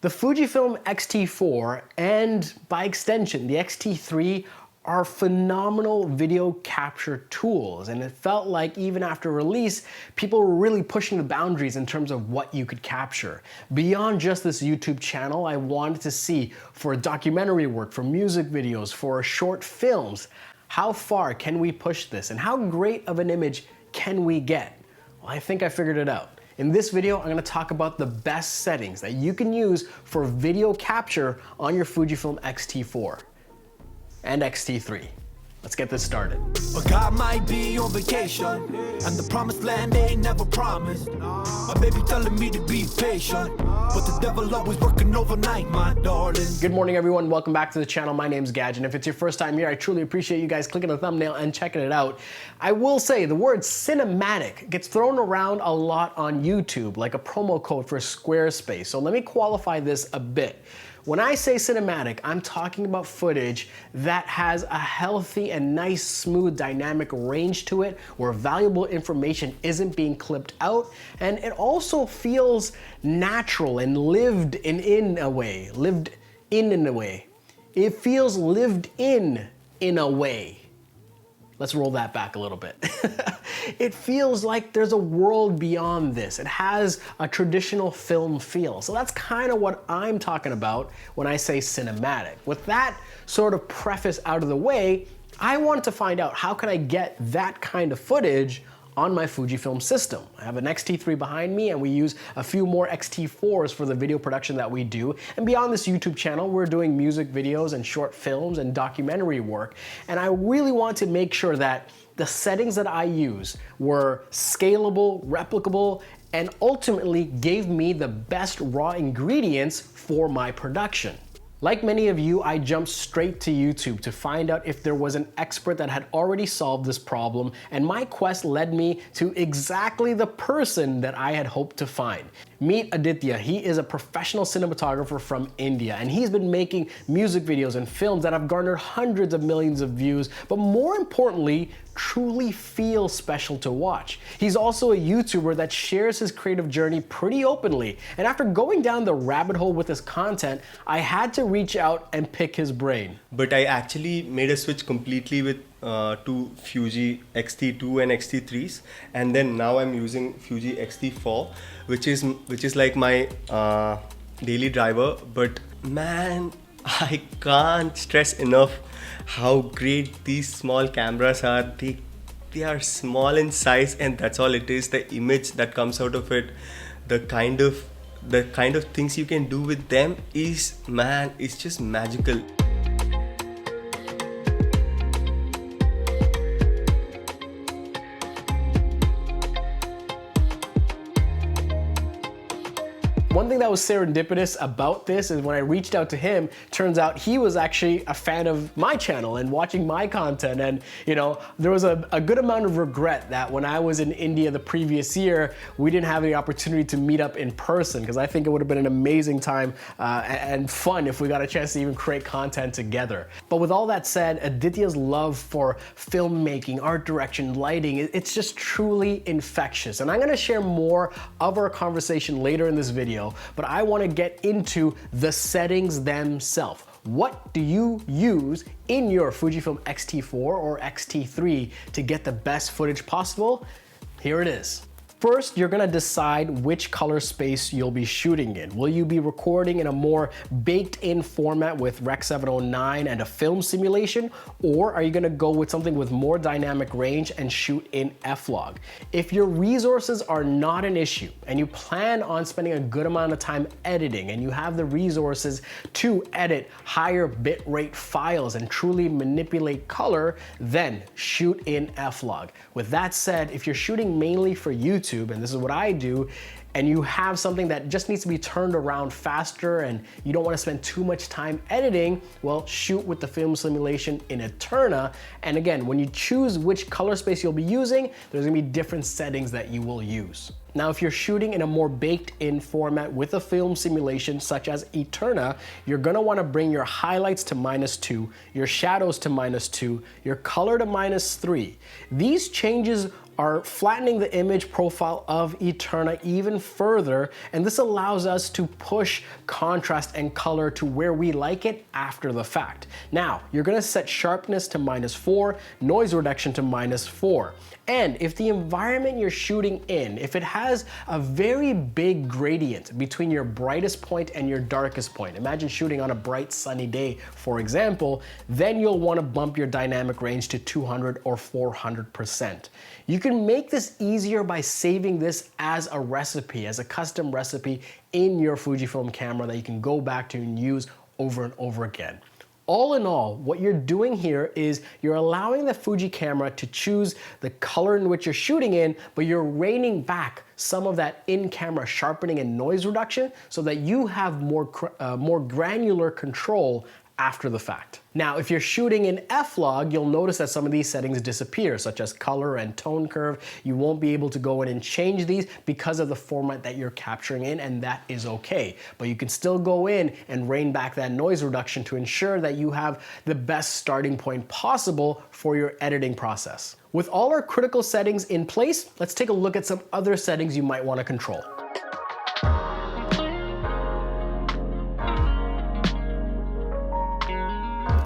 The Fujifilm X-T4 and by extension the X-T3 are phenomenal video capture tools, and it felt like even after release people were really pushing the boundaries in terms of what you could capture. Beyond just this YouTube channel, I wanted to see for documentary work, for music videos, for short films, how far can we push this and how great of an image can we get? Well, I think I figured it out. In this video, I'm going to talk about the best settings that you can use for video capture on your Fujifilm X-T4 and X-T3. Let's get this started. But God might be on vacation, and the promised land they ain't never promised. My baby telling me to be patient, but the devil always working overnight, my darling. Good morning, everyone. Welcome back to the channel. My name's Gajan. If it's your first time here, I truly appreciate you guys clicking the thumbnail and checking it out. I will say the word cinematic gets thrown around a lot on YouTube, like a promo code for Squarespace. So let me qualify this a bit. When I say cinematic, I'm talking about footage that has a healthy and nice, smooth, dynamic range to it, where valuable information isn't being clipped out, and it also feels natural and lived in a way. It feels lived in a way. Let's roll that back a little bit. It feels like there's a world beyond this. It has a traditional film feel. So that's kind of what I'm talking about when I say cinematic. With that sort of preface out of the way, I wanted to find out how can I get that kind of footage on my Fujifilm system. I have an X-T3 behind me, and we use a few more X-T4s for the video production that we do. And beyond this YouTube channel, we're doing music videos and short films and documentary work. And I really want to make sure that the settings that I use were scalable, replicable, and ultimately gave me the best raw ingredients for my production. Like many of you, I jumped straight to YouTube to find out if there was an expert that had already solved this problem, and my quest led me to exactly the person that I had hoped to find. Meet Aditya. He is a professional cinematographer from India, and he's been making music videos and films that have garnered hundreds of millions of views, but more importantly, truly feel special to watch. He's also a YouTuber that shares his creative journey pretty openly, and after going down the rabbit hole with his content, I had to reach out and pick his brain. But I actually made a switch completely with to Fuji X-T2 and X-T3s, and then now I'm using Fuji X-T4, which is like my daily driver. But man, I can't stress enough how great these small cameras are. They are small in size, and that's all it is. The image that comes out of it, the kind of things you can do with them is, man, it's just magical. One thing that was serendipitous about this is when I reached out to him, turns out he was actually a fan of my channel and watching my content. And you know, there was a good amount of regret that when I was in India the previous year, we didn't have the opportunity to meet up in person, because I think it would have been an amazing time and fun if we got a chance to even create content together. But with all that said, Aditya's love for filmmaking, art direction, lighting, it's just truly infectious. And I'm gonna share more of our conversation later in this video, but I want to get into the settings themselves. What do you use in your Fujifilm X-T4 or X-T3 to get the best footage possible? Here it is. First, you're gonna decide which color space you'll be shooting in. Will you be recording in a more baked-in format with Rec. 709 and a film simulation, or are you gonna go with something with more dynamic range and shoot in F-Log? If your resources are not an issue and you plan on spending a good amount of time editing and you have the resources to edit higher bitrate files and truly manipulate color, then shoot in F-Log. With that said, if you're shooting mainly for YouTube, and this is what I do, and you have something that just needs to be turned around faster and you don't want to spend too much time editing, well, shoot with the film simulation in Eterna. And again, when you choose which color space you'll be using, there's gonna be different settings that you will use. Now, if you're shooting in a more baked-in format with a film simulation such as Eterna, you're gonna wanna bring your highlights to -2, your shadows to -2, your color to -3. These changes are flattening the image profile of Eterna even further, and this allows us to push contrast and color to where we like it after the fact. Now, you're gonna set sharpness to -4, noise reduction to -4. And if the environment you're shooting in, if it has a very big gradient between your brightest point and your darkest point, imagine shooting on a bright sunny day, for example, then you'll want to bump your dynamic range to 200 or 400%. You can make this easier by saving this as a recipe, as a custom recipe in your Fujifilm camera that you can go back to and use over and over again. All in all, what you're doing here is you're allowing the Fuji camera to choose the color in which you're shooting in, but you're reining back some of that in-camera sharpening and noise reduction so that you have more granular control after the fact. Now, if you're shooting in F-Log, you'll notice that some of these settings disappear, such as color and tone curve. You won't be able to go in and change these because of the format that you're capturing in, and that is okay. But you can still go in and rein back that noise reduction to ensure that you have the best starting point possible for your editing process. With all our critical settings in place, let's take a look at some other settings you might want to control.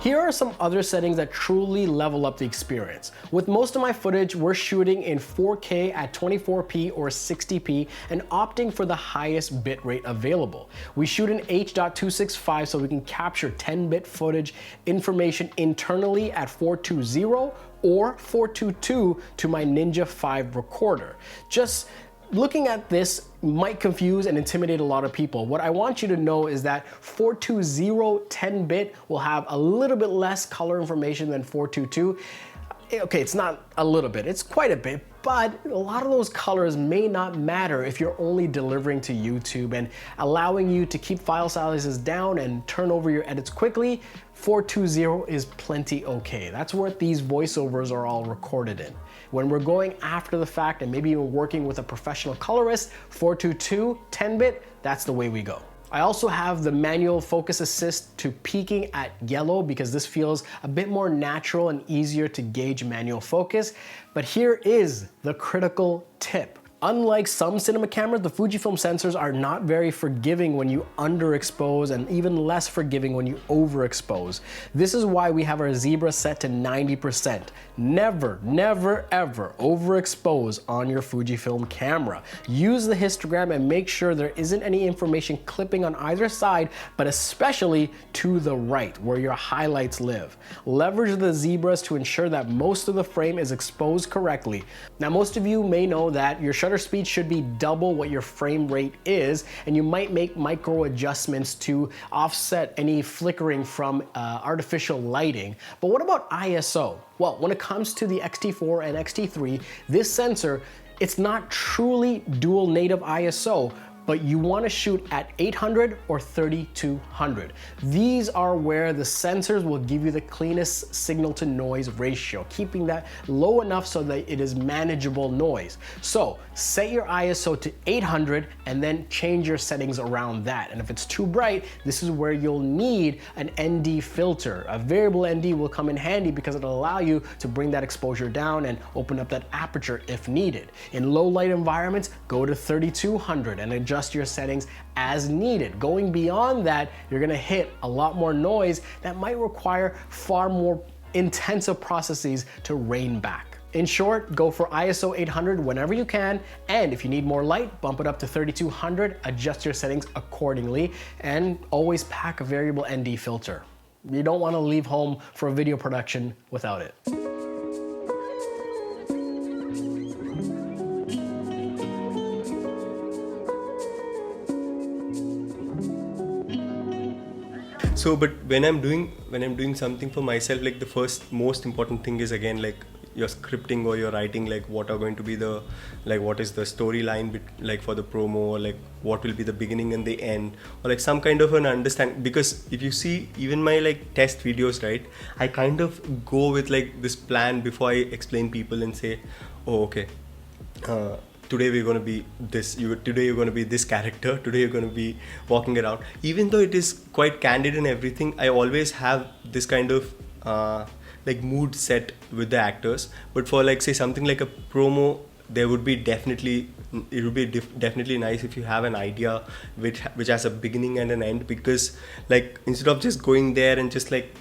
Here are some other settings that truly level up the experience. With most of my footage, we're shooting in 4K at 24p or 60p and opting for the highest bitrate available. We shoot in H.265 so we can capture 10-bit footage information internally at 420 or 422 to my Ninja 5 recorder. Just looking at this might confuse and intimidate a lot of people. What I want you to know is that 420 10-bit will have a little bit less color information than 422. Okay, it's not a little bit, it's quite a bit, but a lot of those colors may not matter if you're only delivering to YouTube and allowing you to keep file sizes down and turn over your edits quickly. 420 is plenty okay. That's what these voiceovers are all recorded in. When we're going after the fact and maybe even working with a professional colorist, 422 10-bit, that's the way we go. I also have the manual focus assist to peaking at yellow because this feels a bit more natural and easier to gauge manual focus. But here is the critical tip. Unlike some cinema cameras, the Fujifilm sensors are not very forgiving when you underexpose and even less forgiving when you overexpose. This is why we have our zebra set to 90%. Never, never, ever overexpose on your Fujifilm camera. Use the histogram and make sure there isn't any information clipping on either side, but especially to the right where your highlights live. Leverage the zebras to ensure that most of the frame is exposed correctly. Now, most of you may know that your shutter speed should be double what your frame rate is, and you might make micro adjustments to offset any flickering from artificial lighting. But what about ISO? Well, when it comes to the X-T4 and X-T3, this sensor, it's not truly dual native ISO, but you want to shoot at 800 or 3200. These are where the sensors will give you the cleanest signal to noise ratio, keeping that low enough so that it is manageable noise. So set your ISO to 800 and then change your settings around that. And if it's too bright, this is where you'll need an ND filter. A variable ND will come in handy because it'll allow you to bring that exposure down and open up that aperture if needed. In low light environments, go to 3200 and adjust your settings as needed. Going beyond that, you're gonna hit a lot more noise that might require far more intensive processes to rein back. In short, go for ISO 800 whenever you can, and if you need more light, bump it up to 3200, adjust your settings accordingly, and always pack a variable ND filter. You don't wanna leave home for a video production without it. So, but when I'm doing something for myself, like the first most important thing is again like your scripting or your writing, like what are going to be the, like what is the storyline like for the promo, or like what will be the beginning and the end, or like some kind of an understanding. Because if you see even my like test videos, right, I kind of go with like this plan before I explain people and say, oh okay, today we're going to be this, today you're going to be this character, today you're going to be walking around. Even though it is quite candid and everything, I always have this kind of like mood set with the actors. But for like say something like a promo, there would be definitely, it would be definitely nice if you have an idea which has a beginning and an end, because like instead of just going there and just like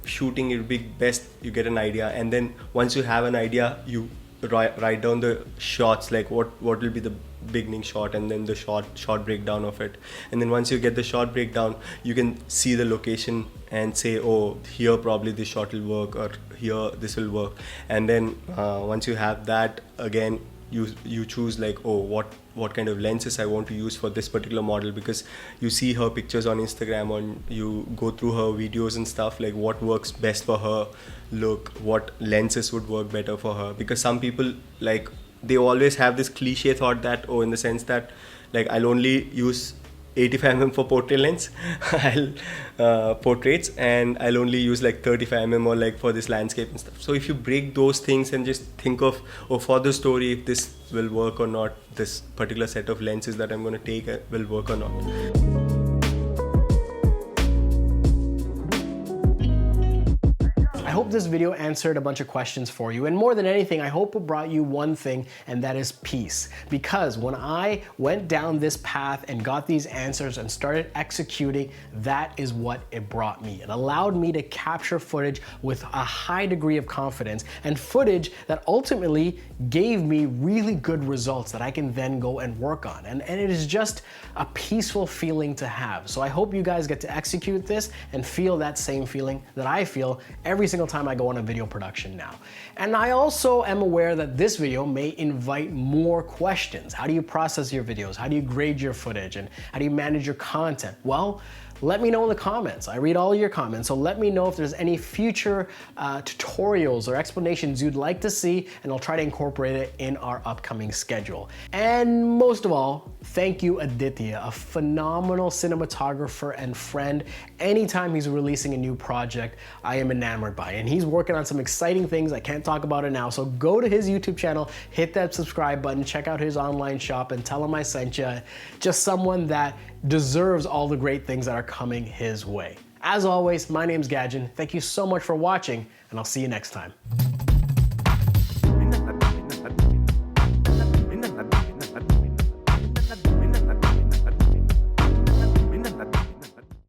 shooting, it would be best you get an idea, and then once you have an idea, you write down the shots, like what will be the beginning shot and then the short breakdown of it. And then once you get the short breakdown, you can see the location and say, oh, here probably this shot will work, or here this will work. And then once you have that, again you choose like, oh, what kind of lenses I want to use for this particular model, because you see her pictures on Instagram, or you go through her videos and stuff, like what works best for her look, what lenses would work better for her. Because some people, like, they always have this cliche thought that, oh, in the sense that like I'll only use 85mm for portrait lens, portraits, and I'll only use like 35mm or like for this landscape and stuff. So if you break those things and just think of, oh, for the story, if this will work or not, this particular set of lenses that I'm going to take will work or not. I hope this video answered a bunch of questions for you, and more than anything, I hope it brought you one thing, and that is peace. Because when I went down this path and got these answers and started executing, that is what it brought me. It allowed me to capture footage with a high degree of confidence, and footage that ultimately gave me really good results that I can then go and work on. And it is just a peaceful feeling to have. So I hope you guys get to execute this and feel that same feeling that I feel every single time I go on a video production now. And I also am aware that this video may invite more questions. How do you process your videos? How do you grade your footage? And how do you manage your content? Well, let me know in the comments. I read all your comments, so let me know if there's any future tutorials or explanations you'd like to see, and I'll try to incorporate it in our upcoming schedule. And most of all, thank you, Aditya, a phenomenal cinematographer and friend. Anytime he's releasing a new project, I am enamored by it. And he's working on some exciting things. I can't talk about it now, so go to his YouTube channel, hit that subscribe button, check out his online shop, and tell him I sent you. Just someone that deserves all the great things that are coming his way. As always, my name's Gajan. Thank you so much for watching, and I'll see you next time.